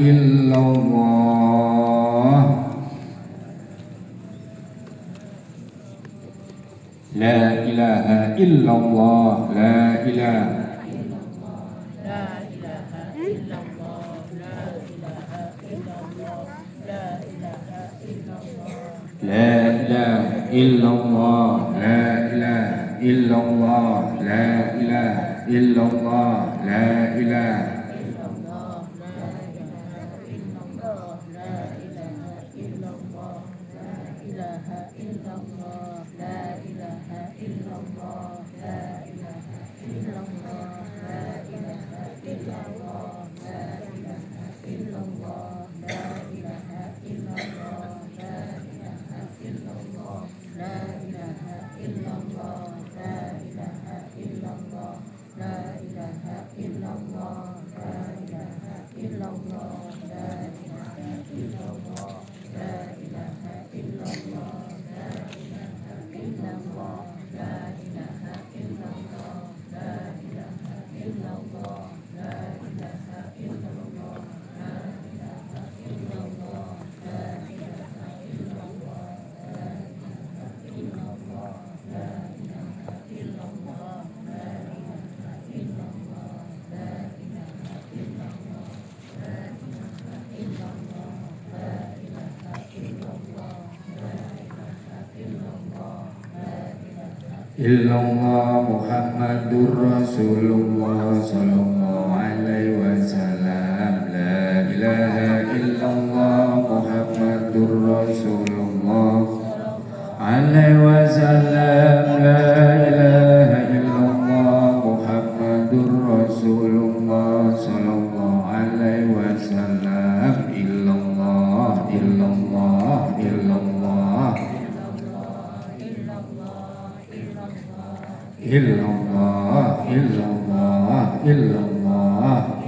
illallah la ilaha illallah la ilaha la ilaha illallah la ilaha illallah la ilaha illallah la ilaha illallah Muhammadur Rasulullah sallallahu alaihi wasallam la ilaha illallah Muhammadur Rasulullah alaihi wasallam la ilaha illallah Muhammadur Rasulullah sallallahu alaihi wasallam illallah illallah illallah illallah illallah illallah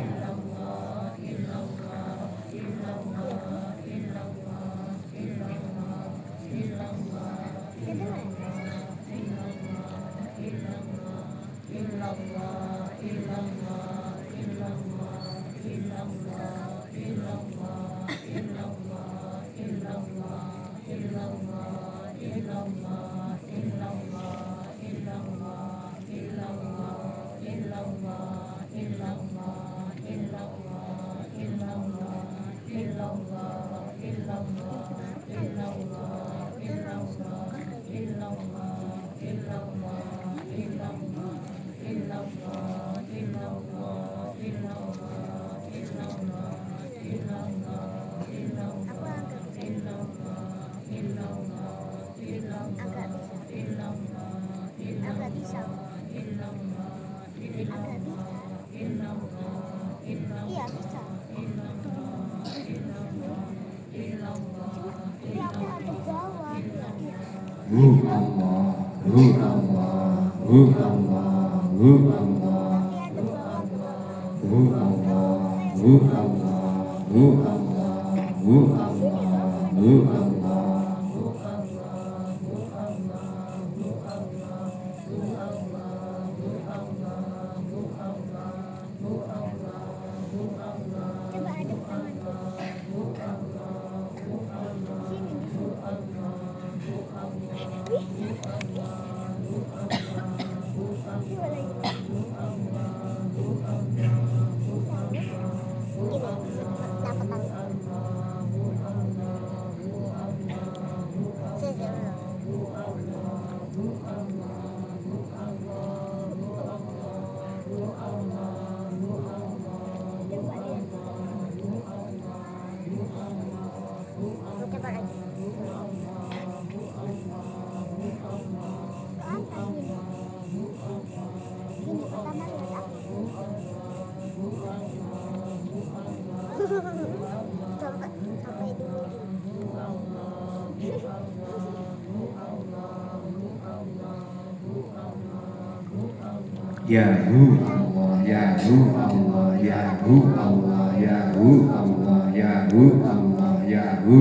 Yahu Allah, Yahu Allah, Yahu Allah, Yahu Allah, Yahu Allah, Yahu,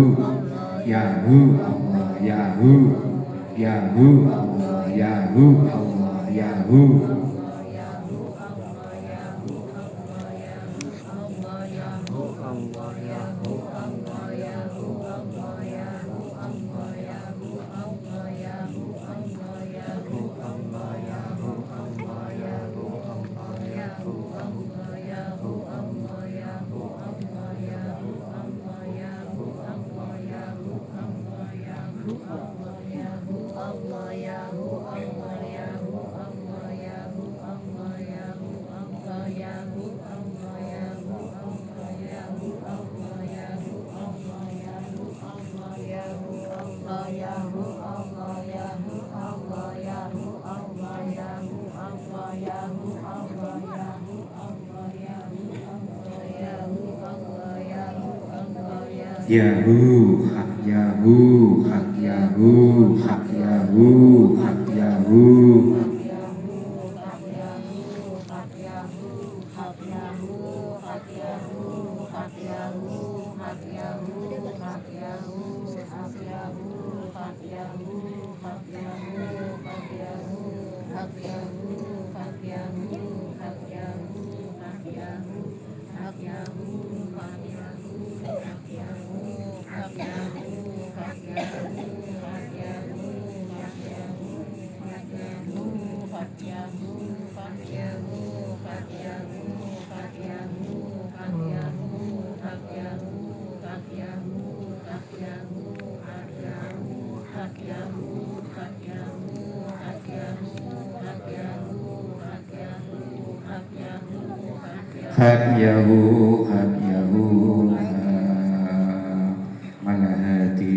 Yahu Allah, Yahu, Yahu Allah, Yahu Allah, Yahu. Yahu, hak Yahu, hak Yahu, hak Yahu, hak Yahu. Hak Yahu, hak Yahu, malahati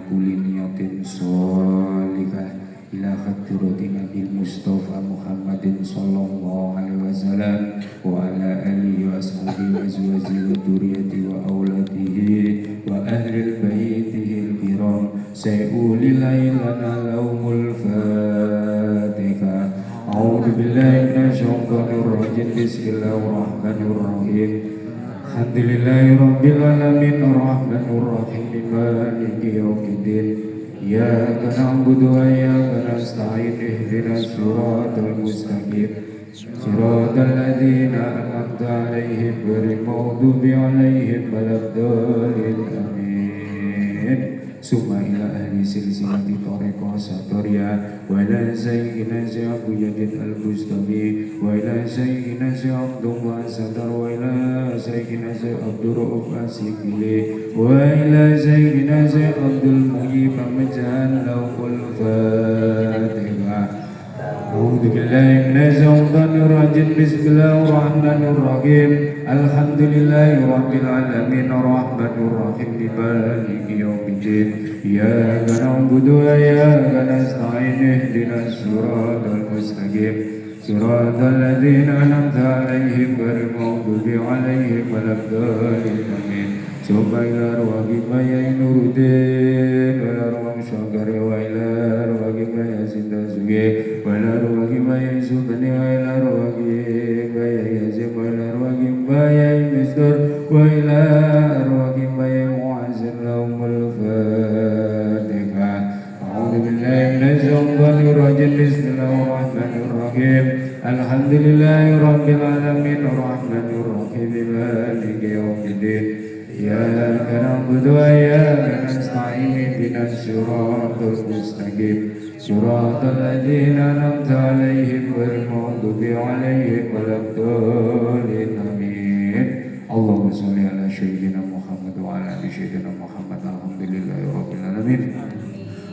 kulin yatin solihah ila khadrati Nabi Mustafa Muhammadin sallallahu alaihi wasallam wa ala alihi wa ashabihi wa azwajihi wa dzurriyyati wa auladihi wa ahli baitihi al-kiram sa'uli lailana laumul fatihah. A'udzu billahi minasyaitonir rajim. Bismillahirrahmanirrahim. Alhamdulillahirabbil alamin arrahmanir rahim maliki yaumiddin. Iyyaka na'budu wa iyyaka nasta'in ihdinas siratal mustaqim. Siratal ladzina an'amta 'alaihim ghairil maghdubi 'alaihim waladdallin. Amin. Summa ila ahli silsilati tariqah satoriyah wa ila sayyidina Abu Yazid al-Bustami wa ila sayyidina Abdul Sadar wa ila sayyidina Abdul Rauf Asikili wa ila sayyidina Abdul Muhib Majal Lauful Fatihah. A'udzu billahi minasyaitonir rajim. Bismillahirrahmanir rahim. Alhamdulillahi rabbil alamin arrahmanir rahim maliki yaumiddin. Iyyaka na'budu wa iyyaka nasta'in ihdinas siratal mustaqim. Siratal ladzina an'amta 'alaihim ghairil maghdubi 'alaihim waladdallin. Amin. Subhana rabbika ya nuruddin wa la rawam syagari wa ila rabbika ya sindazuge wa la rabbika ya subhani wa ila rabbika ya yazim wa la rabbika ya misdur wa ila rabbika ya mu'azzir lahumul fatihah. A'udzu billahi minasyaitonir rajim. Bismillahirrahmanir rahim. Alhamdulillahi rabbil alamin arrahmanir rahim maliki yaumiddin. Iyyaka na'budu wa iyyaka nasta'in ihdinas siratal mustaqim. Siratal ladzina an'amta 'alaihim ghairil maghdubi 'alaihim waladdallin. Amin. Allahumma shalli ala sayyidina Muhammad wa ala ali sayyidina Muhammad. Alhamdulillahirabbil alamin.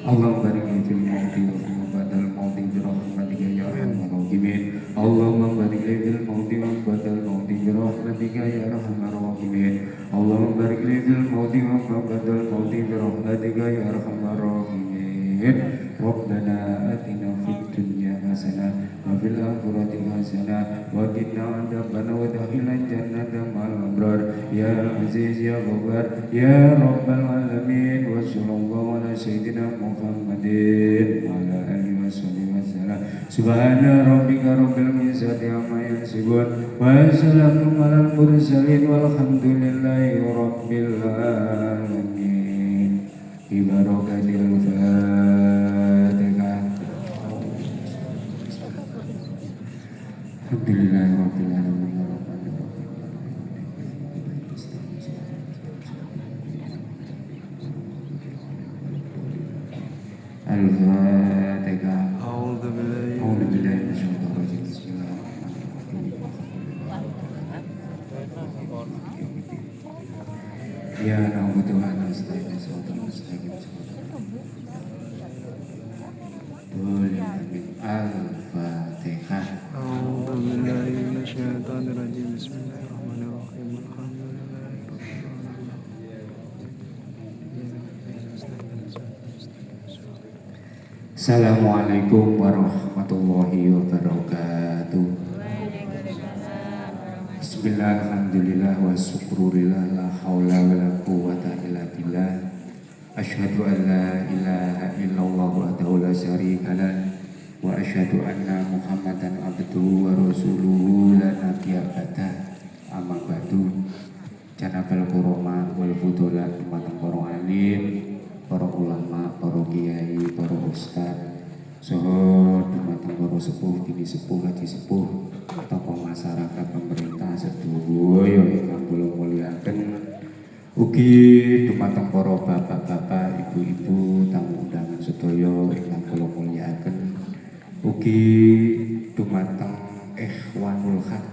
Allahumma barik li fil mawti wa fil badal mawti bi rahmatika ya arhamar rahimin. Allahumma barik li fil mawti wa badal mawti bi rahmatika ya arhamar rahimin. Allahumma barik li fil mawti wa badal mawti bi rahmatika ya arhamar rahimin. Rabbana atina fid dunya hasanah wa fil akhirati hasanah wa qina adzaban wa adkhilna jannata ma'al abrar ya aziz ya ghaffar ya rabbal alamin. Wa sallallahu ala sayyidina Muhammadin wa ala alihi wasallam. Subhana rabbika rabbil izzati amma yasifun wa salamun alal mursalin walhamdulillahi rabbil alamin. Bi barakatil Fatihah. Alhamdulillahirabbil alamin. Al-Fatihah. A'udzu billahi minasyaitonir rajim. Bismillahirrahmanirrahim. Ya na'budu wa nasta'in ihdinas mustaqim. Al-Fatihah. A'udzu billahi minasyaitonir rajim. Bismillahirrahmanirrahim. Assalamualaikum warahmatullahi wabarakatuh. Bismillah, alhamdulillah, wa syukurillah, la hawla wa la quwwata illa billah. Asyhadu an la ilaha illallah wahdahu la syarika lah, wa asyhadu anna Muhammadan abduhu wa rasuluhu la nabiyya ba'dah. Amma ba'du. Janabal kurama wal fudola dumateng para alim, para ulama, para kiai, para ustaz, saha dumateng para sepuh, dini sepuh, haji sepuh, tokoh masyarakat, pemerintah sedaya ingkang kula mulyakaken, ugi dumateng para bapak-bapak, ibu-ibu, tamu undangan sedaya ingkang kula mulyakaken, ugi dumateng ikhwanul haq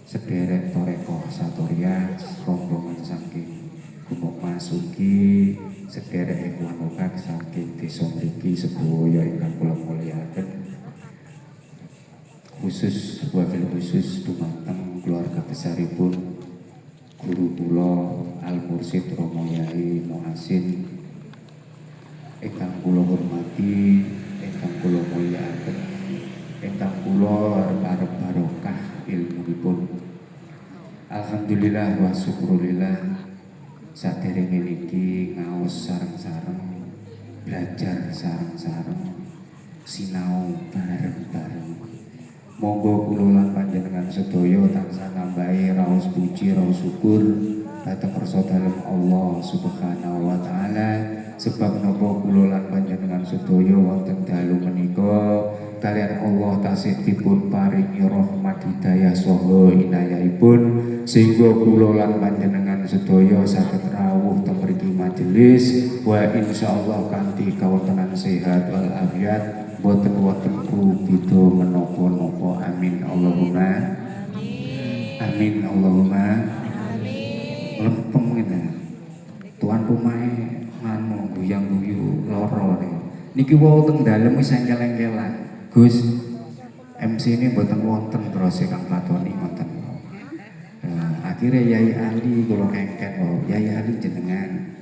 sederek toreko satoria rombongan saking Gumuk Masuki sederek ikhwanul haq saking desa mriki sedaya ingkang kula mulyakaken, khusus wabil khusus dumateng keluarga besaripun guru kula Al Mursyid Romo Yai Muhsin ingkang kula hormati, ingkang kula mulyakaken, ingkang kula arep barokah ilmunipun. Alhamdulillah wa syukurillah, saderenge niki ngaos sareng-sareng, belajar sareng-sareng, sinau bareng-bareng. Monggo kula lan panjenengan sedaya tansah nambahi raos puji raos syukur dhateng kersa dalem Allah Subhanahu wa taala, sebab napa kula lan panjenengan sedaya wonten dalu menika kalian Allah tasih dipun paringi rahmat hidayah saha inayahipun, sehingga kula lan panjenengan sedaya saged rawuh teng mriki majelis wa insyaallah kanthi kawontenan sehat wal afiat, boten wonten krubida menapa-napa. Amin Allahumma amin Allahumma lempeng ngene tuan rumahe nganu guyang-guyu lara niki wau teng dalem wis engkel-engkelan Gus, MC ini boten wonten terus Kang Fatoni wonten. Akhirnya Yai Ali kula ngengken Yai Ali jenengan.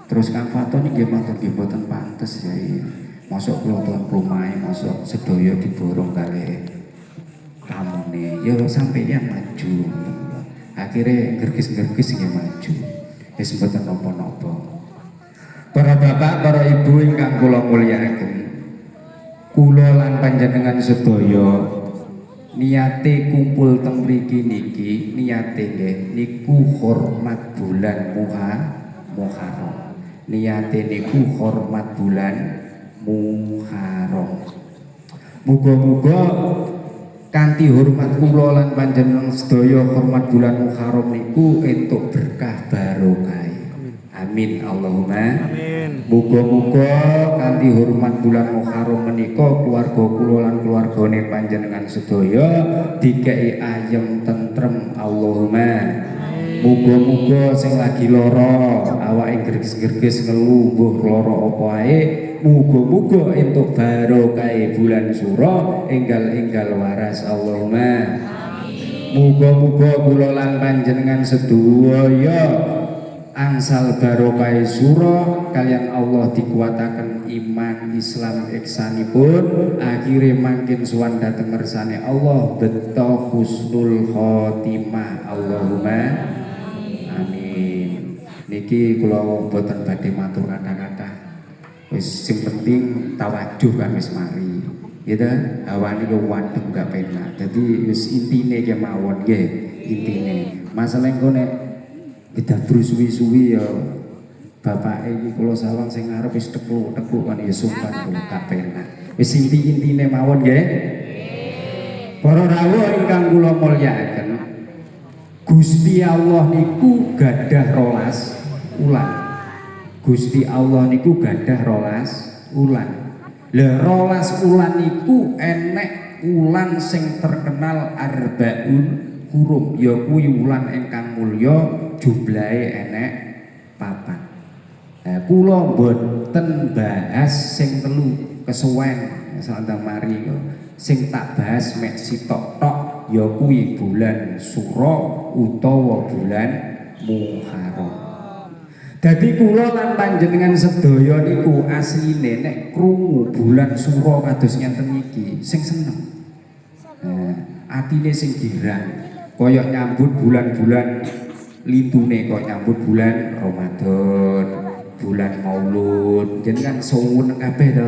Terus Kang Fatoni nggih matur nggih boten pantes Yai. Mosok kula tuan rumahe mosok sedaya diborong kalih tamune. Ya sampeyan maju. Akhirnya gergis-gergis nggih maju. Wis boten napa-napa. Para bapak, para ibu ingkang kula mulyakaken, kula lan panjenengan sedaya niate kumpul teng mriki niki niate nggih niku hormat bulan Muharram. Niate niku hormat bulan Muharram. Muga-muga kanthi hormat kula lan panjenengan sedaya hormat bulan Muharram niku entuk berkah barokah. Amin Allahumma amin. Muga-muga kanthi hormat bulan Muharram menika keluarga kula lan keluargane panjenengan sedaya dikei ayem tentrem Allahumma. Muga-muga sing lagi lara awake gerges-gerges ngeluh mbuh lara apa ae, muga-muga entuk barokah bulan sura enggal-enggal waras Allahumma. Muga-muga kula lan panjenengan sedaya angsal barokah sura kalian Allah dikuataken iman Islam ihsanipun, akhire mangkin sowan dhateng ngersane Allah beto husnul khotimah Allahumma amin. Niki kula boten badhe matur kata-kata, wis sing penting tawajuh kan wis mari gitu, awani yo wadem gak penak, dadi wis intine kemawon nggih, intine masalah engko nek kita terus suwi-suwi ya bapak iki kula sawang sing ngarep wis tekluk-tekluk kan ya sumpan kula gak penak. Wis inti-intine mawon nggih. Para rawuh ingkang kula mulyakaken, Gusti Allah niku gadah 12 ulan. Gusti Allah niku gadah 12 ulan. Lah 12 ulan niku enek ulan sing terkenal arbaun hurum, ya kuwi ulan ingkang mulya jumlahe enek 4. Kula mboten bahas sing telu kesuwen sandang mari sing tak bahas mek sitok tok ya kuwi bulan Sura utawa bulan Muharram. Dadi kula lan panjenengan sedaya niku asline nek krungu bulan Sura kados ngenten iki sing seneng. Atine sing girang. koyok nyambut bulan-bulan litune kok nyambut bulan Ramadan, bulan Maulud, jenengan suwun kabeh to.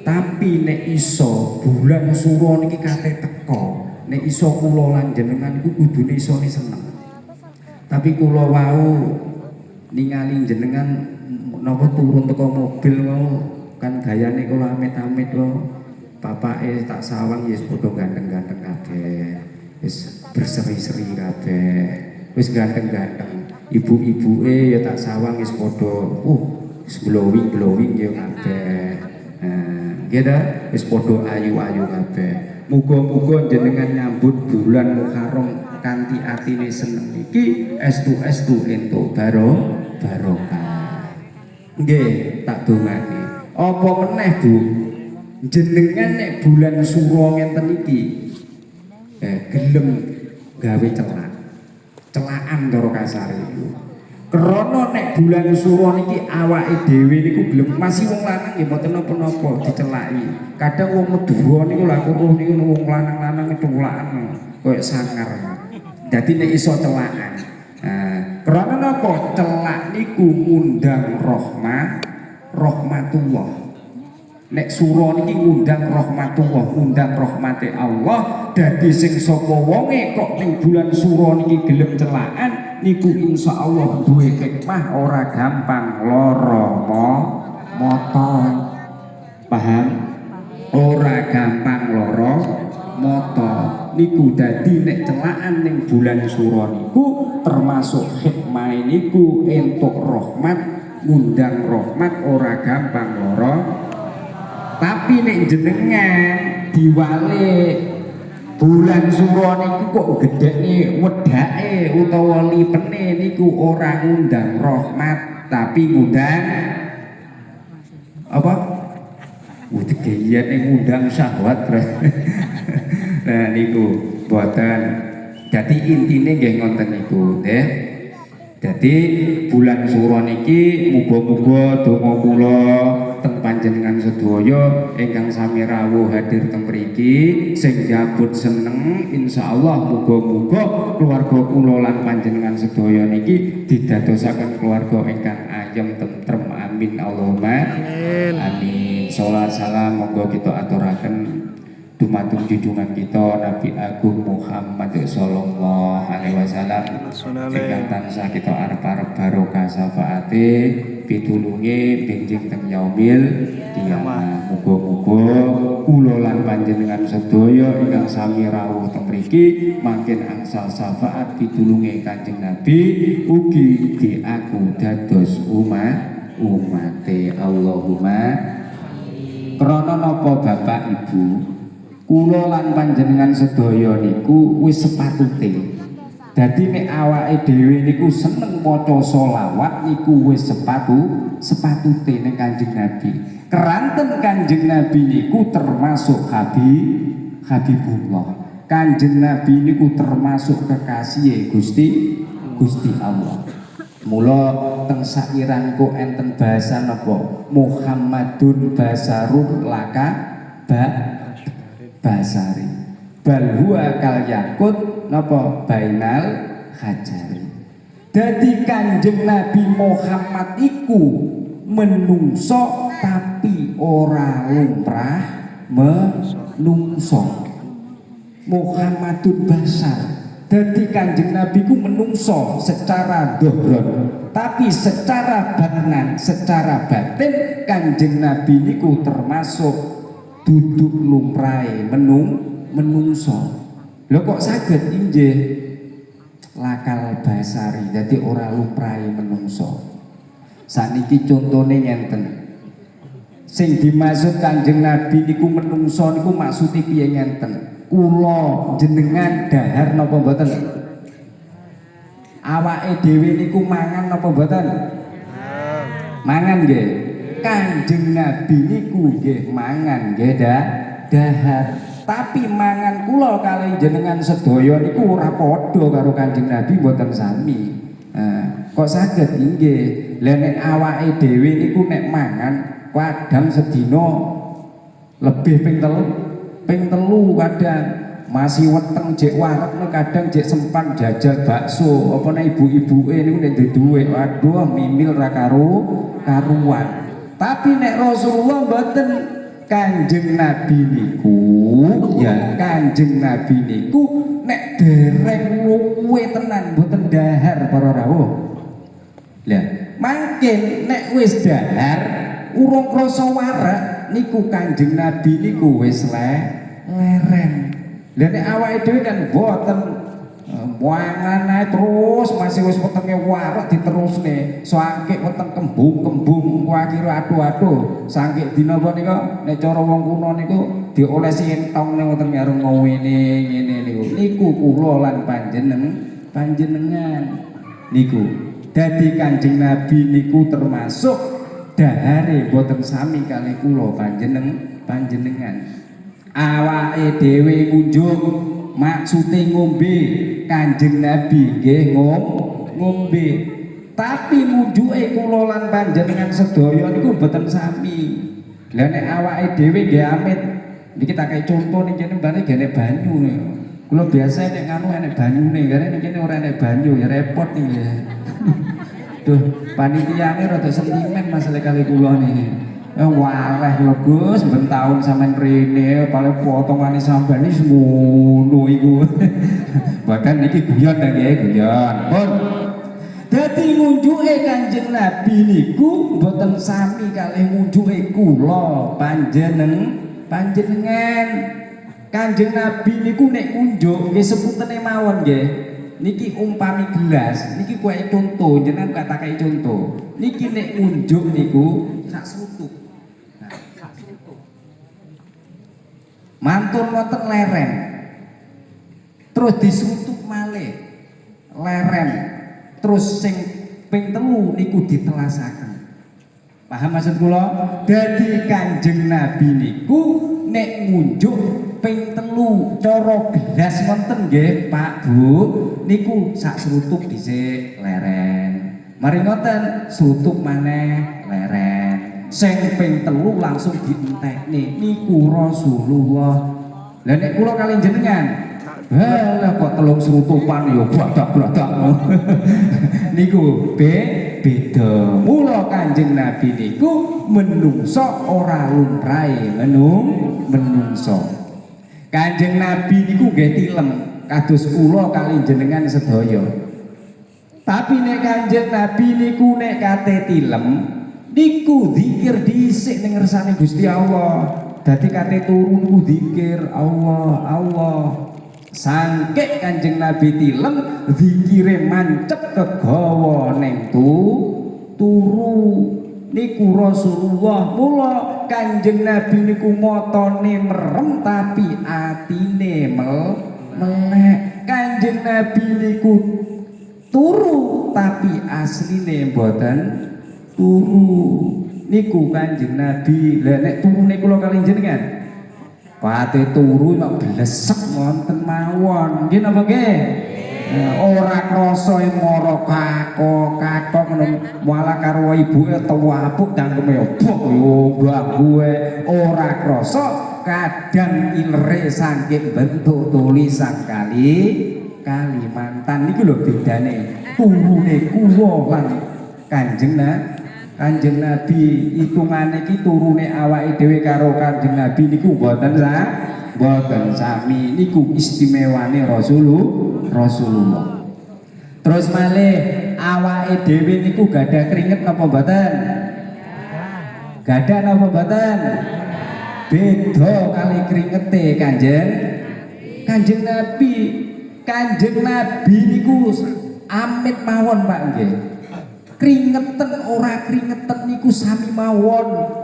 Tapi nek iso bulan Suro niki kate teko, nek iso kula lan jenengan iku kudune isone seneng. Tapi kula wau ningali jenengan napa turun teko mobil wau kan gayane kula amit-amit wau. Bapake tak sawang wis padha ganteng-ganteng kabeh. Wis berseri-seri kabeh. Wis ganteng-ganteng. Ibu-ibuke ya tak sawang wis padha wis glowing ya kabeh. Nggih ta, wis padha ayu-ayu kabeh. Muga-muga jenengan nyambut bulan Muharram kanthi atine seneng iki estu-estu entuk barokah. Nggih, tak dongani. Apa meneh, Bu? Jenengan nek bulan Suro ngenten iki gelem gawe celaan cara kasar iku. Krana nek bulan Suro niki awake dhewe niku gelem masih wong lanang nggih mboten napa-napa dicelaki. Kadang wong Madura niku lha kuruh niku wong lanang-lanang celakan koyo sangar. Dadi nek iso celakan. Krana napa? Celak niku ngundang rahmatullah. Nek Suro niki ngundang rahmatullah, ngundang rahmate Allah. Dadi sing sapa wonge kok ning bulan Suro niki gelem celakan niku insyaallah duwe hikmah ora gampang lara moto. Paham? Ora gampang lara moto. Niku dadi nek celakan ning bulan Suro niku termasuk hikmah niku entuk rahmat, ngundang rahmat ora gampang lara. Tapi nek jenengan diwalik bulan Suro niku kok gedheke wedake utawa lipene niku ora ngundang rahmat tapi ngundang apa? Udah ngundang syahwat. Nah niku boten. Jadi intine nggih ngoten niku, nggih. Jadi bulan Suro niki muga-muga donga kula teng panjenengan sedaya ingkang sami rawuh hadir teng mriki sing jabut seneng insyaallah muga-muga keluarga kula lan panjenengan sedaya niki didadosaken keluarga ingkang ayem tentrem amin Allahumma amin. Sholawat salam monggo kita aturaken dumateng junjungan kita Nabi Agung Muhammad sallallahu alaihi wasallam ingkang tansah kita arep-arep barokah syafaate pitulunge benjing teng yaumil kiamah. Muga-muga kula lan panjenengan sedaya ingkang sami rawuh teng mriki makin angsal syafaat pitulunge Kanjeng Nabi ugi diaku dados umate Allahumma. Krana napa Bapak Ibu kula lan panjenengan sedaya niku wis sepatute. Dadi nek awake dhewe niku seneng maca selawat niku wis sepatute ning Kanjeng Nabi. Keranten Kanjeng Nabi niku termasuk Habibullah. Kanjeng Nabi niku termasuk kekasih Gusti Allah. Mula teng sairan ku enten bahasa napa? Muhammadun basarun laka basari bal huwa kal yakut napa bainal hajari. Dadi Kanjeng Nabi Muhammad iku menungso tapi ora lumrah menungso. Muhammadun basar. Dadi Kanjeng Nabi ku menungso secara dohron, tapi secara batinan, secara batin Kanjeng Nabi niku termasuk duduk lumrahe menungso. Lho kok saged inggih lakal basari, dadi ora lumrahe menungso. Saniki contone ngenten. Sing dimaksud Kanjeng Nabi niku menungso niku maksude piye ngenten? Kula jenengan dahar napa mboten? Awake dhewe niku mangan napa mboten? Mangan nggih. Kanjeng Nabi niku nggih mangan nggih dahar. Tapi mangan kula kali jenengan sedaya niku ora padha karo Kanjeng Nabi mboten sami. Kok saged inggih. Lah nek awake dhewe niku nek mangan kadang sedina lebih ping telu kadang masih weteng jek wareg kadang jek sempan jajal bakso apa nek ibu-ibuke niku nek duwe waduh mimil ra karuan. Tapi nek Rasulullah mboten. Kanjeng Nabi niku ya Kanjeng Nabi niku nek dereng luwe tenan mboten dahar para rawuh. Lah mangkin nek wis dahar urung krasa wareg niku Kanjeng Nabi niku wis leren. Lah nek awake dhewe kan mboten mangan ae terus masih wis wetenge wareg diterusne saking weteng kembung-kembung akhire adu-adu saking dina apa nika nek cara wong kuno niku diolesi entong ning wonten karo ngene niku kula lan panjenengan niku dadi Kanjeng Nabi niku termasuk dahare boten sami kalih kula panjenengan awake dhewe ngunjuk maksude ngombe Kanjeng Nabi nggih ngombe tapi mujuke kula lan panjenengan sedaya niku mboten sami. Lah nek awake dhewe nggih amit niki tak kei conto ning kene mbane gene banyu. Kula biasa nek nganu enek banyune karena ning kene ora enek banyu ya repot iki. Duh panitiane rada sentimen masalah kali kula niki. Waleh lho Gus, ben taun sampean rene paling potongane sampean iki ngono iku. Bahkan niki guyon ta nggih, guyon. Pun. Dadi ngunjuke Kanjeng Nabi niku mboten sami kalih ngunjuke kula panjenengan. Kanjeng Nabi niku nek ngunjuk nggih seputene mawon nggih. Niki umpami gelas, niki kuwi contoh, jenengan katakai contoh. Niki nek ngunjuk niku sak slutuk. Mantun wonten leren. Terus disutuk malih. Leren. Terus sing ping 3 niku ditelasaken. Paham maksud kula? Dadi Kanjeng Nabi niku nek ngunjuk ping 3 cara gelas wonten nggih Pak Bu niku sak slutuk dhisik leren. Mari ngoten slutuk maneh leren. Sing ping 3 langsung dientekne niku Rasulullah. Lah nek kula kali jenengan lah kok telung srutupan ya badak-badak. Niku beda. Mula Kanjeng Nabi niku menungso ora lumrahe menungso. Kanjeng Nabi niku nggih tilem kados kula kali jenengan sedaya. Tapi nek Kanjeng Nabi niku nek kate tilem niku zikir dhisik ning ngersane Gusti Allah. Dadi kate turu niku zikir Allah. Sangke Kanjeng Nabi tilem zikire mancep kegawa ning turu niku Rasulullah. Mula Kanjeng Nabi niku motone merem tapi atine melek. Kanjeng Nabi niku turu tapi asline mboten turu. Niku Kanjeng Nabi. Lah nek turune kula kali jenengan pate turu nek blesek wonten mawon. Nggih napa nggih? Ora krasa mara kakok ngono malah karo ibuke tuwapuk dangkeme obok yo mbanggue ora krasa kadang ilere saking bentuk tulisan Kalimantan niku lho bedane turune kula lan Kanjeng Nabi hitungane iki turune awake dhewe karo Kanjeng Nabi niku mboten sami. Niku istimewane Rasulullah. Terus malih awake dhewe niku gadah keringet napa mboten? Gadah napa mboten? Beda kali keringete Kanjeng Nabi. Kanjeng Nabi niku amit mawon Pak nggih. Kringeten ora kringeten niku sami mawon.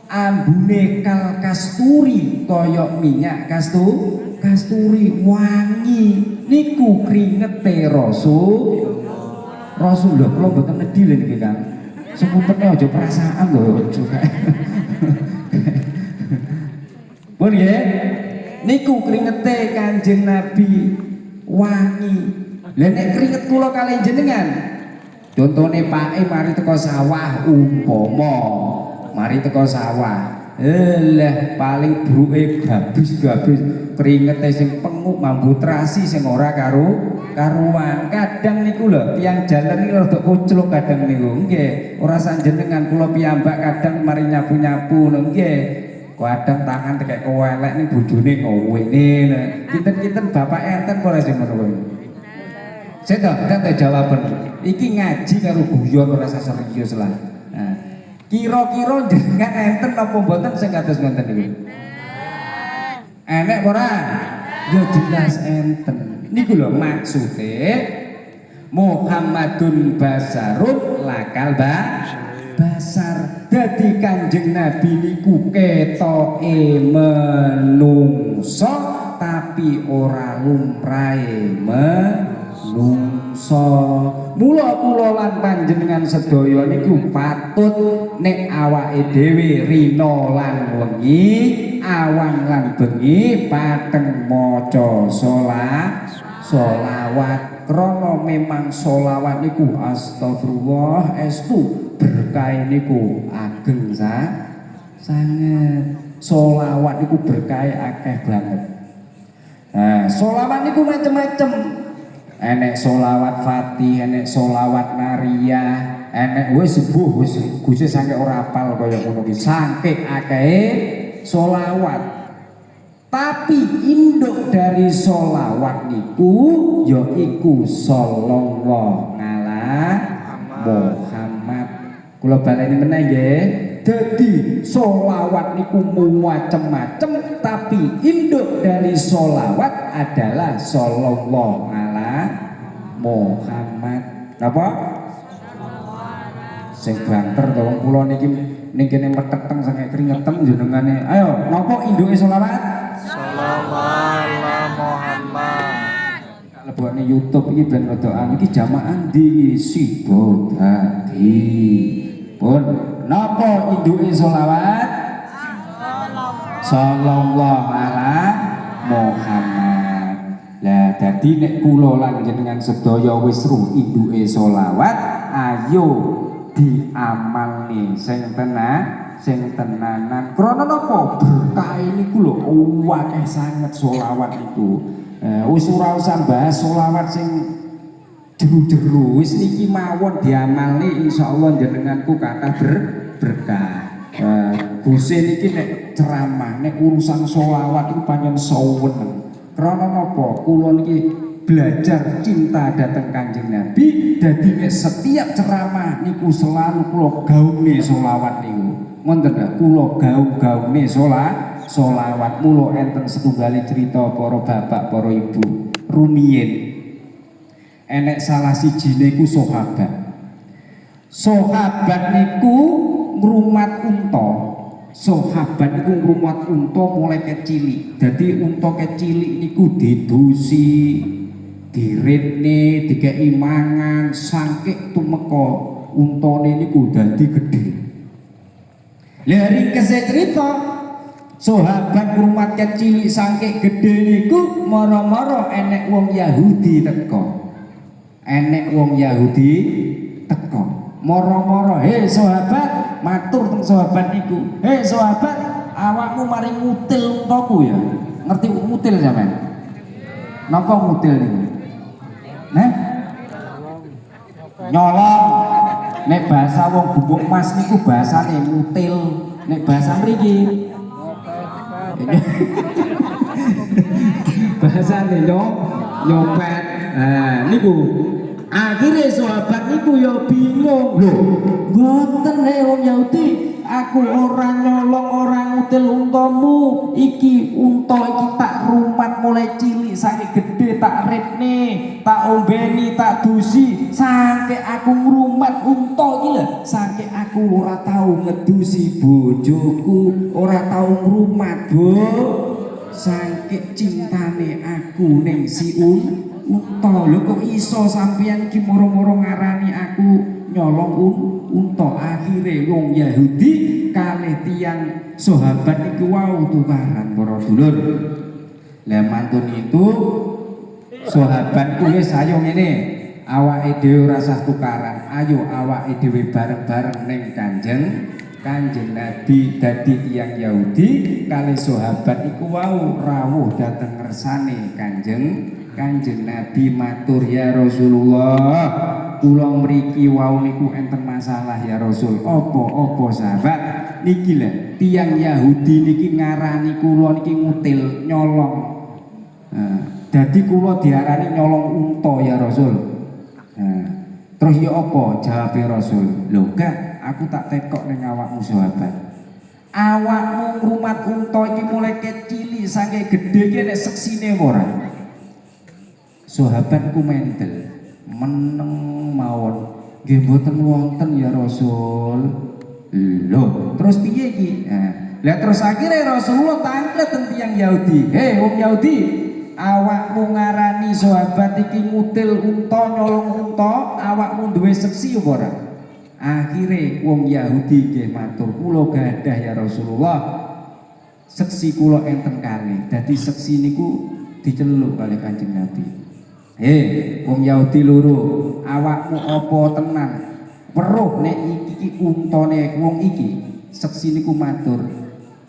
Ambune kal kasturi kaya minyak kasturi wangi niku kringete Rasulullah kula mboten nedhi lho niki Kang. Sepuntene aja perasaan lho juga. Pun nggih niku kringete Kanjeng Nabi wangi. Lah nek keringet kula kalih jenengan contone pake mari teko sawah umpama mari teko sawah Lah paling bruke gabus-gabus keringete sing penguk mambu terasi sing ora karuan. Kadang niku lho tiyang jalan iki rada kucluk kadang niku. Nggih, ora sanjenengan kula piyambak kadang mari nyapu-nyapu nggih. Kadang tangan tekek kewelek ning bojone ngowene. Kinten-kinten bapak enten ora sing ngono kuwi. Seto, tak jawaban. Iki ngaji karo guyon ora serius lah. Nah, kira-kira jenengan enten apa mboten sing kados ngoten niku? Enek ora? Ya jelas enten. Niku lho maksude Muhammadun basarun lakal basar. Dadi Kanjeng Nabi niku ketoke menungso tapi ora lumrahe menungso. Mula kula lan panjenengan sedaya niku patut nek awake dhewe rina lan wengi, awan lan bengi pateng maca sholawat. Krana memang sholawat niku astagfirullah estu berkah niku ageng sanget. Sholawat niku berkah akeh banget. Nah, sholawat niku macem-macem. Enek sholawat Fatih, enek sholawat Nariyah, enek wis sepuh wis Gusti sampe ora apal kaya ngono ki. Saking akehe sholawat. Tapi induk dari sholawat niku yaiku sallallahu ala Muhammad. Kula baleni meneh nggih. Dadi sholawat niku macem-macem tapi induk dari sholawat adalah sallallahu ala Muhammad. Napa? Sing banter to wong kula niki ning kene meteteng sange keringetem jenengane. Ayo, napa induke sholawat? Sallallahu Muhammad. Lebokne YouTube iki ben wedokan iki jamaah ndi sibo dadi. Pun napa induke sholawat? Sallallahu ala Muhammad. Lah dadi nek kula lan jenengan sedaya wis ruh induke sholawat, ayo diamalne sing tenanan. Krana napa? Berkah niku lho akeh sanget sholawat niku. Wis ora usah bahas sholawat sing jeru-jeru, wis niki mawon diamalne insyaallah jenenganku kathah berkah. Gusti niki nek ceramah nek urusan sholawat iku pancen saweneng. Krana napa? Kula niki belajar cinta datang Kanjeng Nabi, dadi nek setiap ceramah niku selalu kula gaune sholawat niku. Ngoten ta, kula gaung-gaune sholawat. Mula enten setunggali cerita para bapak, para ibu. Rumiyin enek salah sijine ku sahabat. Sahabat niku ngrumat unta. Sahabat niku ngrumat unta mulai kecilik. Dadi unta kecilik niku didusi, diretne, dikeki mangan, sangkik tumeka untane niku dadi gedhe. Lah ringkese cerita sahabat ngrumat kecilik sangkik gedhe niku mara-mara enek wong Yahudi teko. Mara-mara, "Hei sahabat," matur teng sahabat niku. "Hei sahabat, awakmu mari ngutil untaku ya." Ngerti ngutil sampean? Napa ngutil niku? Neh? Nyolong. Nek bahasa wong Gubuk Mas niku bahasane ngutil. Nek bahasa mriki bahasane nyopet. Nah, niku akhirnya sahabat niku ya bingung. Lho, mboten wong Yahudi, aku ora nyolong, ora ngutil untamu. Iki unta iki tak rumat mulai cilik saking gedhe, tak retne, tak ombeni, tak dusi. Sampai aku ngrumat unta iki lho, sampai aku ora tau ngedusi bojoku, ora tau ngrumat, Bu. Saking cintane aku ning si unta. Lho kok iso sampeyan iki moro-moro ngarani aku nyolong unta. Akhire wong Yahudi kalih tiyang sahabat iku wau tukaran para dulur. Lah mantun itu sahabatku wis ayo ngene, awake dhewe ora usah tukaran. Ayo awake dhewe bareng-bareng ning Kanjeng Nabi dadi tiyang Yahudi kali sahabat iku wau rawuh dhateng ngersane Kanjeng Nabi matur, ya Rasulullah, kula mriki wau niku enten masalah ya Rasul. Apa sahabat? Niki lho, tiyang Yahudi niki ngarani kula niki ngutil nyolong. Dadi kula diarani nyolong unta ya Rasul. Terus ya apa jawabe Rasul? Lho gak, aku tak tekok ning awakmu sahabat. Awakmu ngrumat unta iki mulai kecili sange gedhe iki nek seksine ora. Sahabatku mendel meneng mawon. Nggih mboten wonten ya Rasul. Lho, terus piye iki? Lah terus akhirnya Rasulullah tanglet tiyang Yahudi. Hei wong Yahudi, awakmu ngarani sahabat iki ngutil unta, nyolong unta, awakmu duwe seksi apa ora? Akhire wong Yahudi nggih matur, kula gadah ya Rasulullah. Seksi kula enten kalih. Dadi seksi niku diceluk kalih Kanjeng Nabi. Wong Yahudi loro, awakmu apa tenan? Weruh nek iki untane wong iki. Seksi niku matur,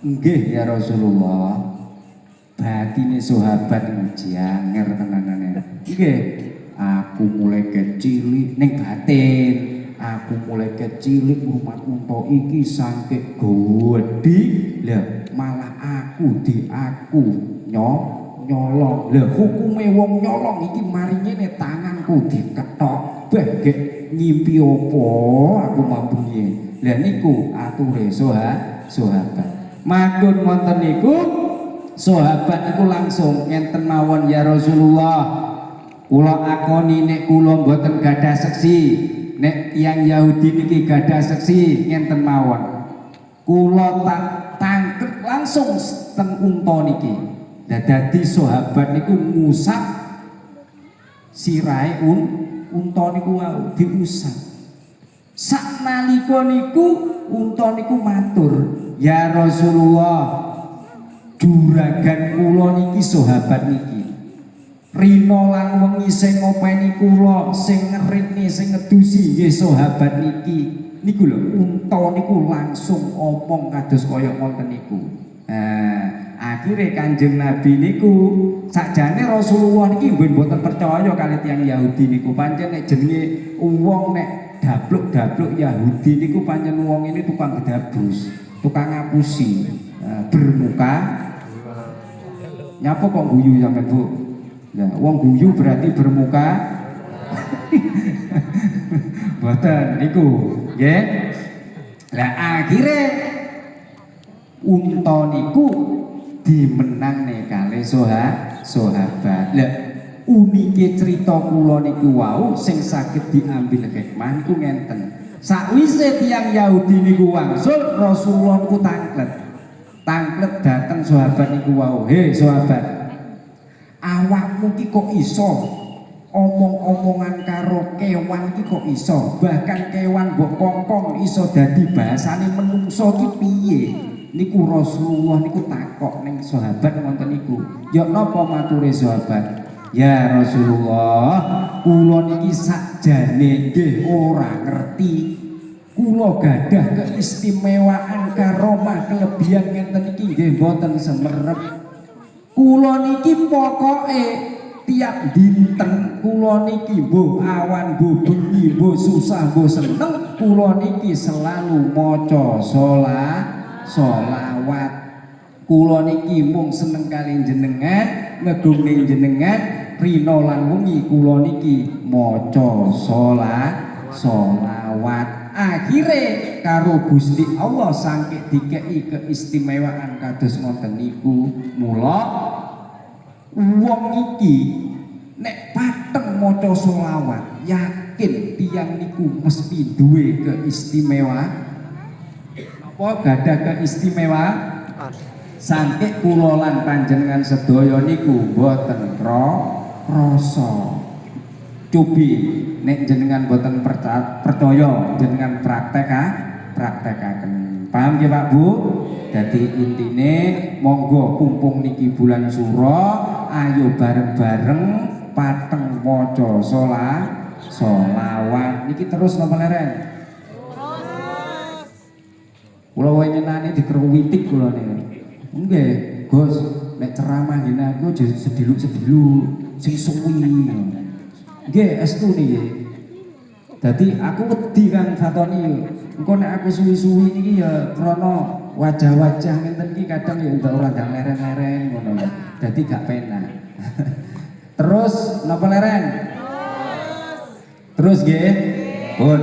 nggih ya Rasulullah. Batine sahabat janger tenanane. Nggih, aku mulai kecil ning batin. Aku mulai kecil ngrumat unta iki sangke gedhi. Lah malah aku nyolong. Lah hukume wong nyolong iki mari ngene tanganku diketok. Bagek ngimpi apa aku mampu piye. Lah niku ature sahabat. Matur wonten niku sahabat niku langsung ngenten mawon, ya Rasulullah. Kula akoni nek kula mboten gadah seksi. Nek tiyang Yahudi niki gadah seksi ngenten mawon. Kula tak tangkep langsung teng unta niki. Lah dadi sahabat niku ngusap sirahe unta niku wau diusap. Saknalika niku unta niku matur, ya Rasulullah, juragan kula niki sahabat niki. Rino lan wengi sing ngopeni kula, sing ngeritni, sing ngedusi nggih sahabat niki. Niku lho, unta niku langsung opong kados kaya ngoten niku. Akhire Kanjeng Nabi niku sakjane Rasulullah niki mboten percaya kali tiyang Yahudi niku. Pancen nek jenenge wong nek dabluk-dabluk Yahudi niku pancen wong ini tukang gedabrus, tukang ngapusi, bermuka. Nyapa kok guyu sampe Bu? Nah, wong guyu berarti bermuka. Mboten niku, nggih. Lah akhire unta niku dimenangne kalih sahabat. Lah unike cerita kula niku wau sing saged diambil hikmah niku ngenten. Sakwise tiyang Yahudi niku wangsul, Rasulullah niku tanglet dateng sahabat niku wau. He sahabat, awakmu ki kok iso omong-omongan karo kewan ki kok iso, bahkan kewan mbok kongkong iso dadi bahasane menungso ki piye? Niku Rasulullah niku takok ning sahabat wonten niku. Ya napa mature sahabat? Ya Rasulullah, kula niki sakjane nggih ora ngerti. Kula gadah keistimewaan karomah kelebihan ngenten iki nggih mboten semerep. Kula niki pokoke tiap dinten kula niki mbuh awan mbuh bengi mbuh susah mbuh seneng kula niki selalu maca sholawat. Kula niki mung seneng kali jenengan, ngedung ning jenengan, rina lan wengi kula niki maca sholawat. Akhire karo Gusti Allah saking dikei keistimewaan kados ngoten niku. Mula wong iki nek pateng maca sholawat, yakin tiyang niku mesti duwe keistimewaan. Apa gadah keistimewaan? Saking kula lan panjenengan sedaya niku boten krasa. Cobi nek jenengan boten percaya, jenengan praktekaken. Paham nggih Pak Bu? Dadi intine monggo kumpung niki bulan Suro, ayo bareng-bareng pateng maca sholawat. Niki terus napa leren? Kula wengenane dikruwitik kula niku. Nggih, Gus, nek ceramah ngene aku aja sediluk-sediluk sing suwi. Nggih, estu niki. Dadi aku wedi Kang Fatoni. Engko nek aku suwi-suwi niki ya krana wajah-wajah ngenten iki kadang ya entuk ora ndang leren-leren ngono. Dadi gak penak. Terus napa leren? Terus nggih. Pun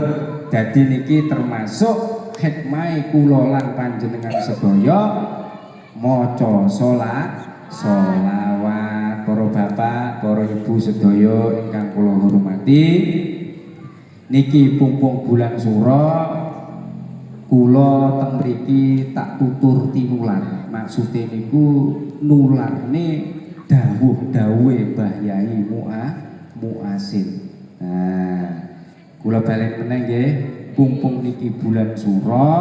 dadi niki termasuk hikmah kula lan panjenengan sedaya maca sholawat para bapak, para ibu sedaya ingkang kula hormati. Niki pumpung bulan Suro kula teng mriki tak tutur tinular. Maksude niku nularne dawuh-dawuhe Mbah Yai Muasin. Nah, kula balen meneh nggih, pumpung niki bulan Suro,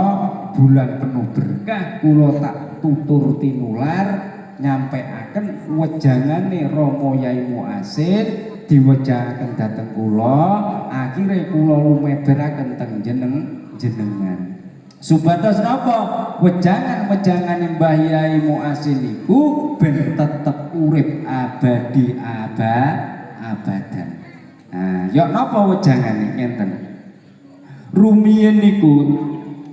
bulan penuh berkah, kula tak tutur tinular nyampeaken wejangane Rama Yai Muasin diwejahaken dhateng kula, akhire kula lumeberaken teng jenengan. Supados napa? Wejangan-wejangane Mbah Yai Muasin niku ben tetep urip abadi abadan. Nah, ya napa wejangane ngenten? Rumiyin niku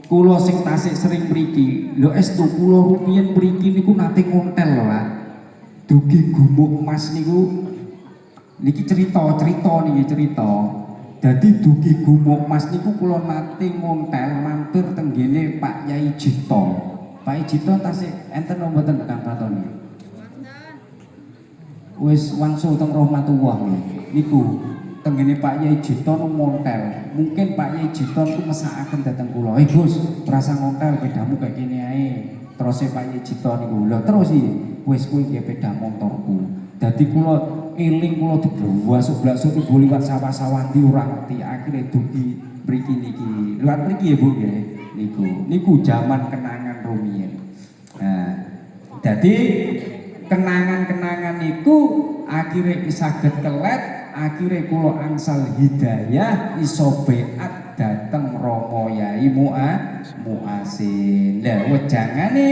kula sing tasik sering mriki, lho estu kula rumiyin mriki niku nate ngontel lho Pak. Dugi gumuk emas niku niki cerita niki. Dadi dugi gumuk emas niku kula nate ngontel mampir teng ngene Pak Yai Jito. Pak Yai Jito tasik enten napa mboten Kang Fatoni? Wis wangsul teng rahmatullah niku. Tenggene Pak Yai Jito montel. Mungkin Pak Yai Jito itu mesakaken dateng kula. Gus, rasa ngontel pedamu kayak gini ae. Terus Pak Yai Jito niku lho terus iki wis kuwi nggih peda motorku. Dadi kula eling kula dibuwasuk blasuk ibu liwat sawah-sawah ndi ora ngerti. Akhire dugi mriki niki. Liwat mriki ya Bu nggih. Niku jaman kenangan rumiyin. Nah, dadi kenangan-kenangan niku akhire saged kelet. Akhirnya kula angsal hidayah iso beat dateng Rama Yai Muasin. Lah wejangane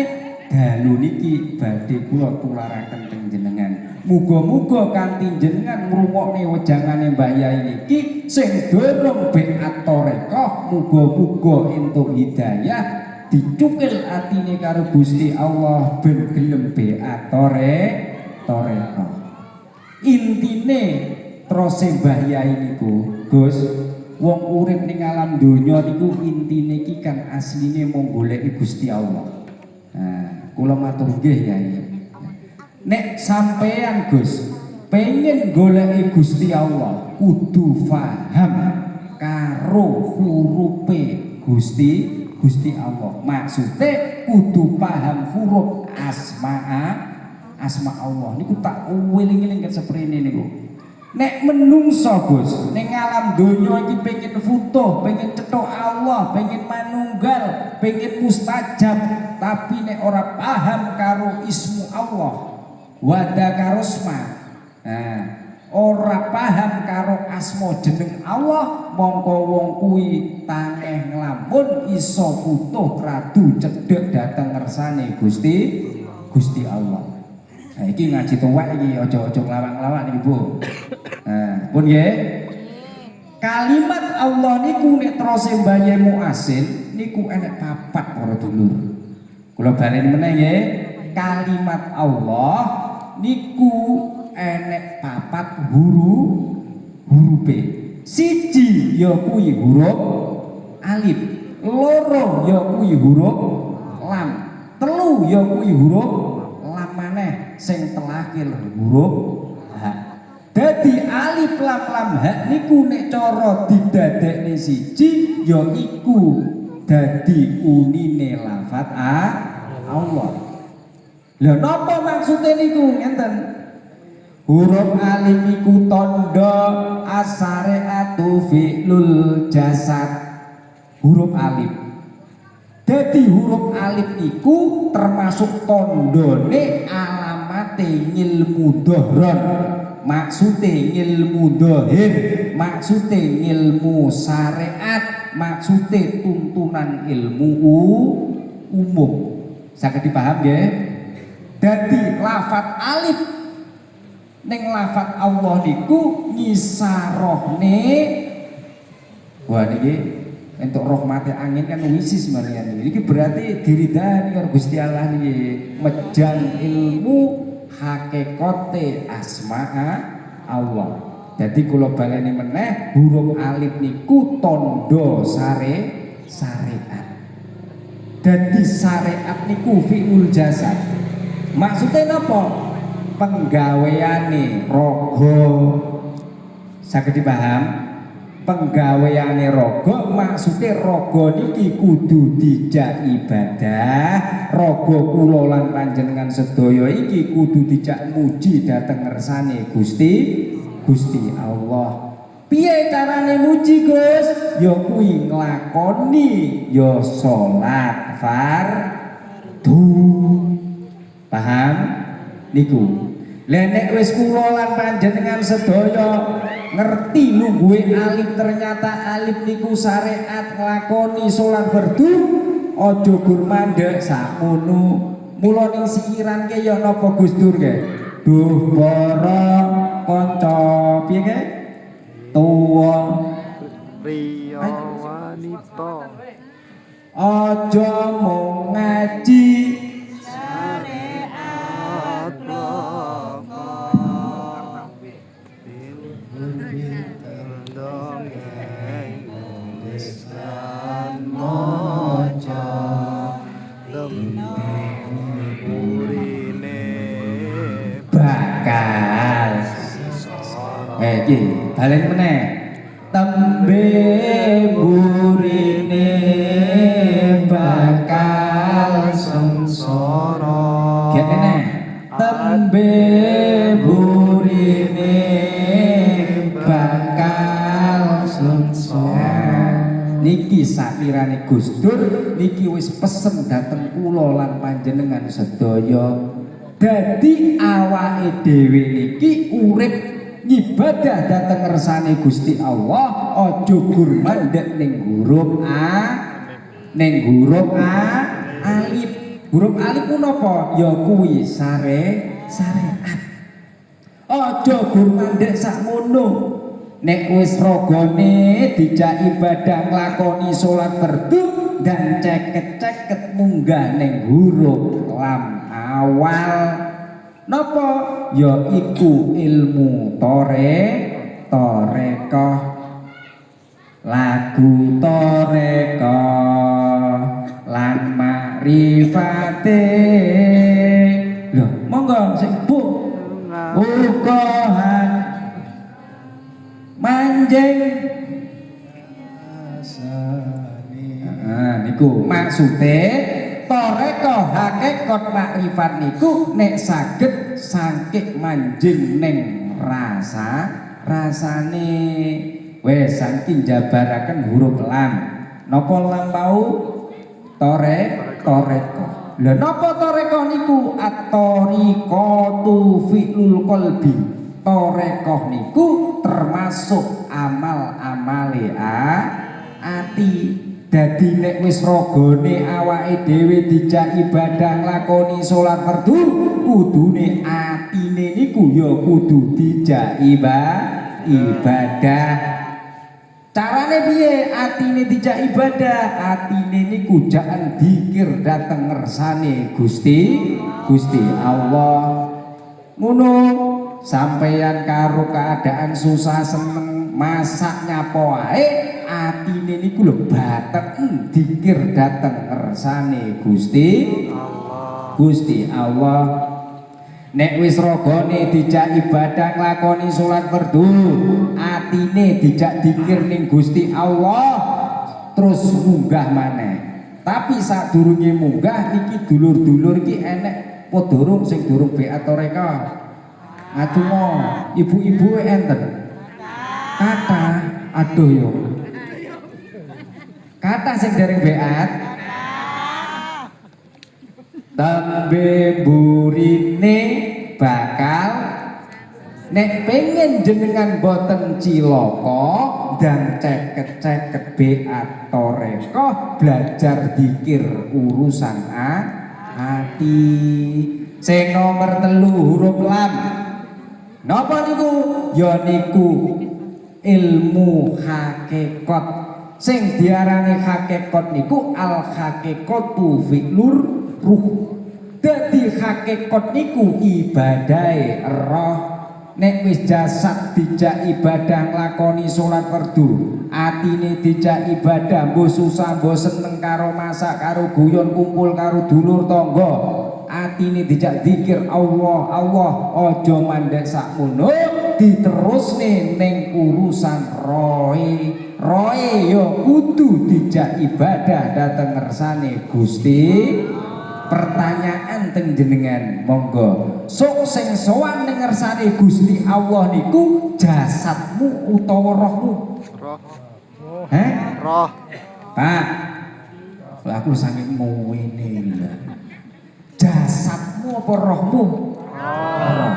dalu niki badhe kula tularaken teng jenengan. Muga-muga kanthi jenengan ngrungokne wejangane Mbah Yai niki sing durung beat tarekah, muga-muga entuk hidayah dicukil atine karo Gusti Allah ben gelem beat tarekah. Intine terus Mbah Yai niku, Gus, wong urip ning alam donya niku intine iki kan asline mung goleki Gusti Allah. Nah, kula matur nggih Yai. Nek sampean Gus pengen goleki Gusti Allah, kudu paham karo hurufe Gusti Allah. Maksude kudu paham huruf asma Allah. Niku tak weling-eling ket seprene niku. Nek menungso Gus, ning alam donya iki pengen futuh, pengen cetok Allah, pengen manunggal, pengen mustajab, tapi nek ora paham karo ismu Allah, wadakarosma. Nah, ora paham karo asma jeneng Allah, mongko wong kuwi tangeh nglamun iso futuh radu cedhek dhateng ngersane Gusti Allah. Nah, iki ngaji tuwek iki aja nglawak-nglawak niki Bu. Nah, pun nggih. Kalimat Allah niku nek terus Mbah Yai Muasin niku enek papat para dulur. Kula baleni meneh nggih. Kalimat Allah niku enek papat hurufe. Siji ya kuwi huruf alif, loro ya kuwi huruf lam, telu ya kuwi huruf lam maneh. Sing terakhir huruf ha. Dadi alif lam ha niku nek cara didadekne siji ya iku dadi unine lafat Allah. Lha napa maksude niku ngenten? Huruf alif iku tanda asari'atu fi'lul jasad. Huruf alif. Dadi huruf alif iku termasuk tandane ngilmu dohron, maksude ngilmu dohir, maksude ngilmu syariat, maksude tuntunan ilmu umum. Saged dipaham nggih? Dadi lafat alif ning lafat Allah niku ngisarohne wah niki entuk rahmate angin kan wisis malian iki berarti diridani karo Gusti Allah niki mejang ilmu hakikate asma'a Allah. Jadi kula baleni meneh huruf alif niku tondo syariat. Dadi syariat niku fi'ul jasad. Maksudnya napa? Penggaweane raga. Saged dipaham? Penggaweane raga maksudnya raga niki kudu dijak ibadah. Raga kula lan panjenengan sedaya iki kudu dijak muji dhateng ngersane Gusti Allah. Piye carane muji Gus? Ya kuwi nglakoni ya salat fardu. Paham? Niku. Lah nek wis kula lan panjenengan sedaya ngerti nungguhe alif ternyata alif niku syariat nglakoni salat fardu, aja gur mandhek sakmono. Mula ning sikiran ke ya napa Gus Dur ke? Duh para kanca piye ke? Tuwa Priya wanita aja mung ngaji syariat bloko dongeng Islam mojo burine bakal iki balen meneh tembe burine bakal sengsara kene tembe burine bakal sengsara. Niki sakirane Gus Dur niki wis pesen dhateng kula lan panjenengan sedaya. Dadi awake dhewe niki urip ngibadah dhateng ngersane Gusti Allah aja gur mandek ning huruf alif. Huruf alif ku napa? Ya kuwi syariat. Aja gur mandek sakmono. Nek wis ragane dijak ibadah nglakoni salat fardu dan ceket-ceket munggah ning huruf lam awal. Napa? Ya iku ilmu torekoh. Lagu torekoh lan makrifate. Lho, monggo sing Bu. Ukohan manjing niku maksude toreko hakikat makrifat niku nek saged sangkik manjing ning rasane wis saking jabaraken huruf lam. Napa lam tau toreko. Lha napa toreko niku at-tariqatu fi'lul qalbi. Torekoh niku termasuk amal-amale ati. Dadi nek wis ragane awake dhewe dijak ibadah nglakoni salat fardu, kudune atine niku ya kudu dijak ibadah. Carane piye atine dijak ibadah? Atine niku jaken dzikir dhateng ngersane Gusti Allah. Ngono sampeyan karo keadaan susah seneng masak nyapa wae atine niku lho baten dzikir dhateng ngersane Gusti Allah. Nek wis ragane dijak ibadah nglakoni salat fardu, atine dijak dzikir ning Gusti Allah terus munggah maneh. Tapi sadurunge munggah niki dulur-dulur iki enek apa durung sing durung beat toreka? Ngadonga, ibu-ibu enten. Kata, aduh yo. Kata sing dereng beat. Tembe burine bakal nek pengen jenengan boten cilaka dan ceket-ceket beat toreko belajar dikir urusan hati. Sing nomor 3 huruf lam. Napa niku? Ya niku ilmu hakikat. Sing diarani hakikat niku al hakikatu fi'lur ruh. Dadi hakikat niku ibadahe roh. Nek wis jasad dijak ibadah nglakoni salat fardu, atine dijak ibadah mbok susah mbok seneng karo masak karo guyon kumpul karo dulur tangga, atine dijak zikir Allah Allah aja mandek sakmono diterusne ning urusan roe. Roe ya kudu dijak ibadah dateng ngersane Gusti. Pertanyaan teng jenengan monggo, sok sing sowan ning ngersane Gusti Allah niku jasadmu utawa rohmu? Roh. Roh. Pak, aku saking ngene lho. Jasadmu apa rohmu? Roh.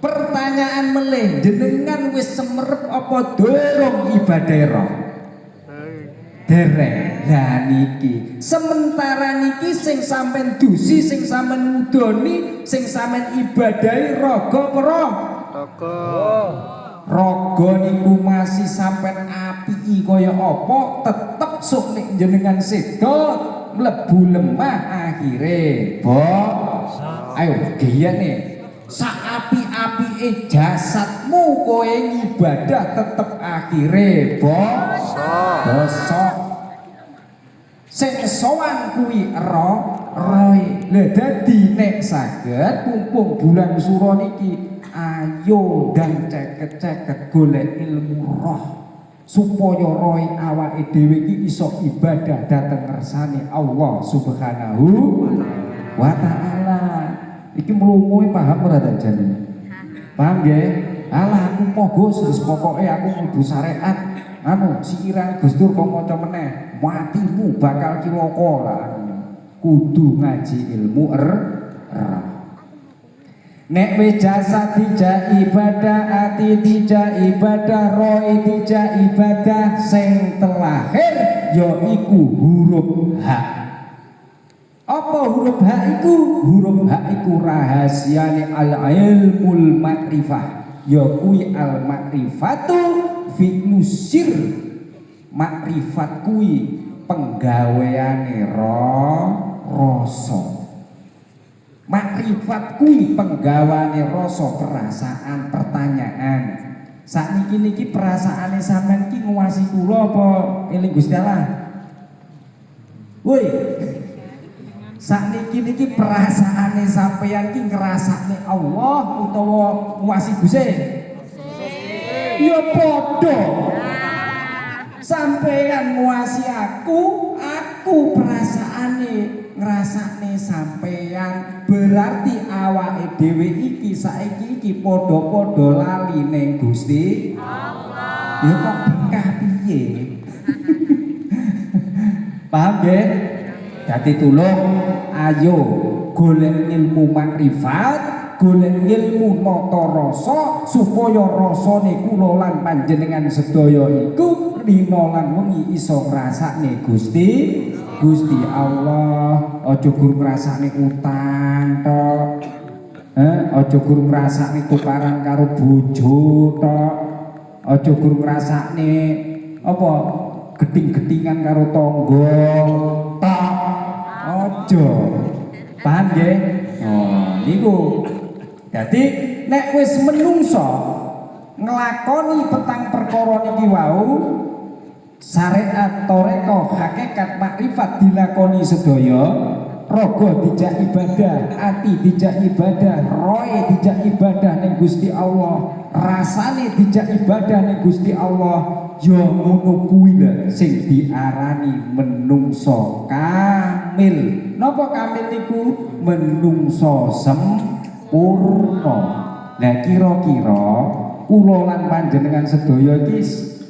Pertanyaan melih, jenengan wis semerep apa dorong ibadah roh? Dereng. Lah niki sementara niki sing sampean dusi, sing sampean ngudoni, sing sampean ibadahi raga apa roh? Raga niku masih sampean apiki kaya apa tetep sok nek jenengan seda mlebu lemah akhire ayo giyane sak api-apike jasadmu kowe ngibadah tetep akhire dosa. Sing sowan kuwi roe. Lha dadi nek saged mumpung bulan sura niki ayo dan ceket-ceket golek ilmu roh supaya roe awake dhewe iki iso ibadah dhateng ngersane Allah Subhanahu wa taala. Iki mlunguhe paham ora ta jenenge? Paham nggih? Alah aku mogo wis pokoke aku mlebu syariat. Anu sikiran Gus Dur kok maca meneh, matimu bakal cilaka lah. Kudu ngaji ilmu nek wis jasad dijak ibadah, ati dijak ibadah, roe dijak ibadah, sing terakhir ya iku huruf H. Apa huruf H iku? Huruf H iku rahasiane al-ilmul makrifah. Ya kuwi al-makrifatu fi musir. Makrifat kuwi penggaweane rasa. Makrifat kuwi penggaweane rasa, perasaan, pertanyaan. Sakniki niki perasaane sampean ki nguwasi kula apa eling Gusti Allah? Woi. Sakniki niki perasaane sampeyan ki ngrasakne Allah utawa nguwasi Gusti? Ya padha. Sampeyan nguwasi aku perasaane ngrasakne sampeyan, berarti awake dhewe iki saiki iki padha-padha lali ning Gusti Allah. Ya kok bekah piye? Paham nggih? Dadi tulung ayo golek ilmu makrifat, golek ilmu nata rasa supaya rasane kula lan panjenengan sedaya iku dina lan wengi iso ngrasakne Gusti Allah. Aja guru ngrasakne utang tok. Aja guru ngrasakne tukaran karo bojo tok. Aja guru ngrasakne apa geding-gedingan karo tangga tok. Aja. Paham nggih? Oh, niku. Dadi nek wis menungso nglakoni petang perkara niki wau, syariat toreko hakikat makrifat dilakoni sedaya, raga dijak ibadah, ati dijak ibadah, roe dijak ibadah ning Gusti Allah, rasane dijak ibadah ning Gusti Allah, ya ngono kuwi lho sing diarani menungso kamil. Napa kamil niku? Menungso sempurna. Lah kira-kira kula lan panjenengan sedaya iki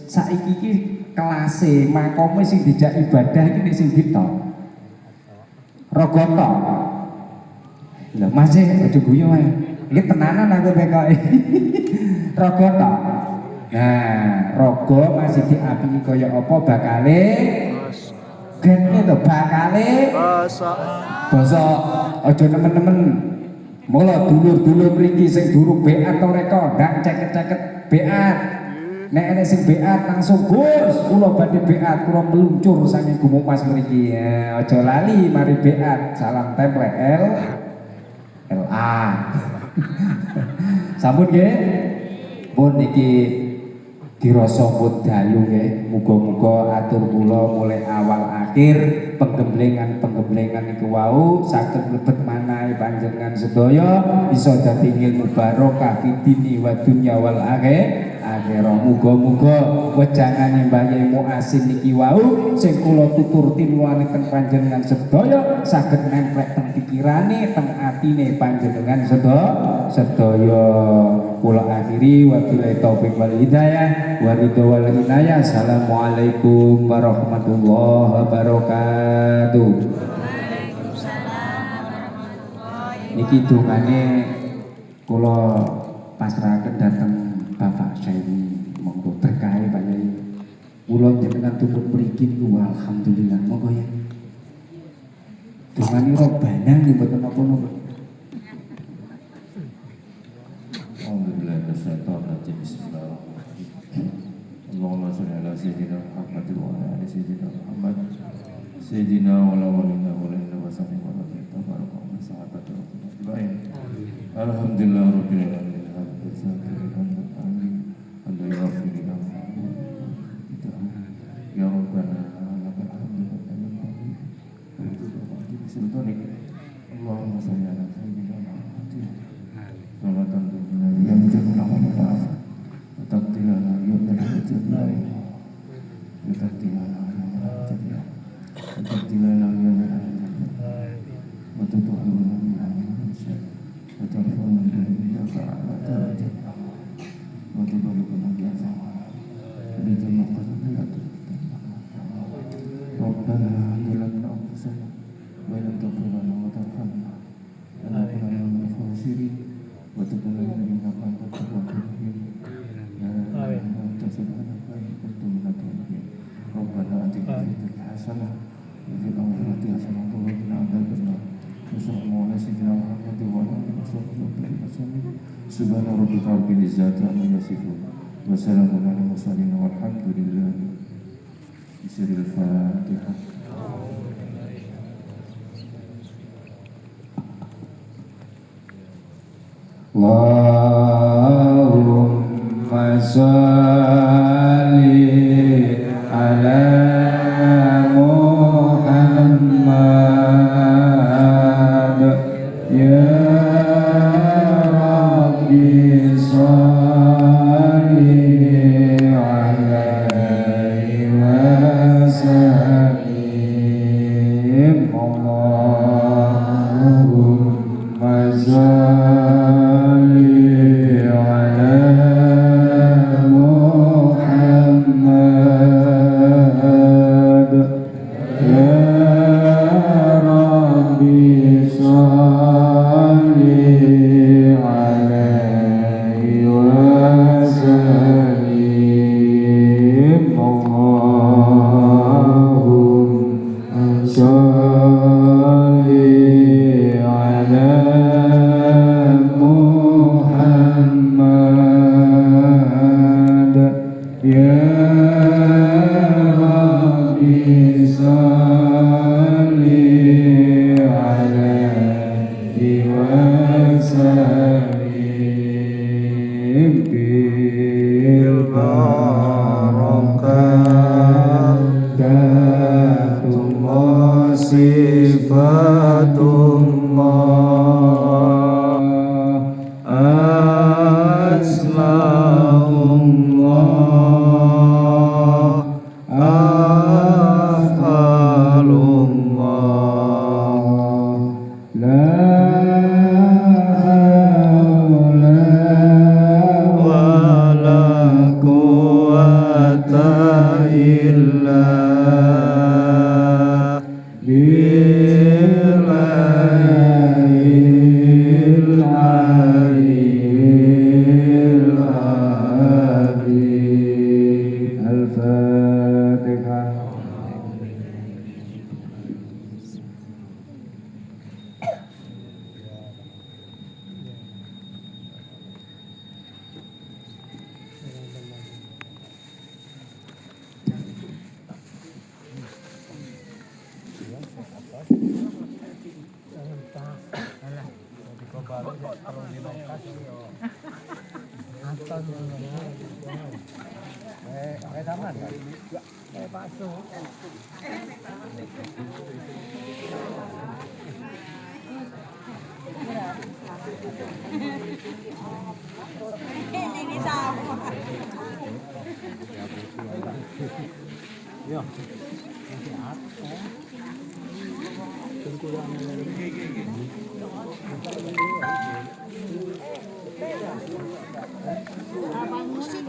saiki iki kelase makome sing dijak ibadah iki nek sing dita rogoto. Lho masih aja guyu ae. Iki tenanan aku tekoke. Rogoto. Nah, raga masih diapiki kaya apa bakale? Gene to bakale basa aja nemen-nemen. Mula dulur-dulur mriki sing durung beat to reka ndak ceket-ceket beat. Nek enek sing beat langsung Gus, kula badhe beat, kula meluncur saking Gumuk Mas mriki. Ya, aja lali mari beat. Salam tempel LA. Sampun nggih. Pun niki dirasa pun dalu nggih. Muga-muga atur kula mulai awal akhir penggemblengan niku wau saged mlebet manahe panjenengan sedaya bisa dadi ilmu barokah fi dini wa dunya wal akhirah. Muga-muga wejangane Mbah Yai Muasin niki wau sing kula tutur tinulanipun panjenengan sedaya saged nemplek teng pikirane, teng atine panjenengan sedaya. Kula akhiri wabillahi taufik wal hidayah wa ridho wal inayah. Assalamualaikum warahmatullahi wabarakatuh. Niki dungane kula pasrahaken dhateng Bapak Syahri, monggo berkah Pak Yai. Kula jenengan tutup mriki niku alhamdulillah monggo ya. Dungane robana nggih mboten napa-napa. Alhamdulillah wassalamualaikum bismillahirrahmanirrahim. Allahumma shalli ala sayyidina Muhammad wa ala ali sayyidina Muhammad. Sayyidina wa la walina wa la wa sahbihi wa tabaraka wa sahabatu ajmain. Alhamdulillah rabbil alamin. Ya Rabbana lakal hamdu Allahumma shalli ala sayyidina Muhammad. Salatan tuntunna yang jannah wa ta'af. Taqtilana yudhal jannah. Taqtilana yudhal jannah. Taqtilana yudhal jannah. Wa tutuhuna min syarr. Wa tarfa'una min jannah. Wa tubarikuna bi azamah. Bi jannah qadiyatu. Rabbana ظلمنا أنفسنا وإن لم تغفر لنا وترحمنا لنكونن من الخاسرين وتب علينا إنك أنت التواب الرحيم يا أنت سبحانك إني كنت من الظالمين ربنا آتنا في الدنيا حسنة وفي الآخرة حسنة وقنا عذاب النار وصلى الله على سيدنا محمد وعلى آله وصحبه وسلم سبحان ربك رب العزة عما يصفون وسلام على المرسلين والحمد لله بسر الفاتحة. Allahumma sholli ala Muhammad ya Rabbi sholli alaihi wa sallim. Allahumma sholli illa billah. Ini sama. Abang musik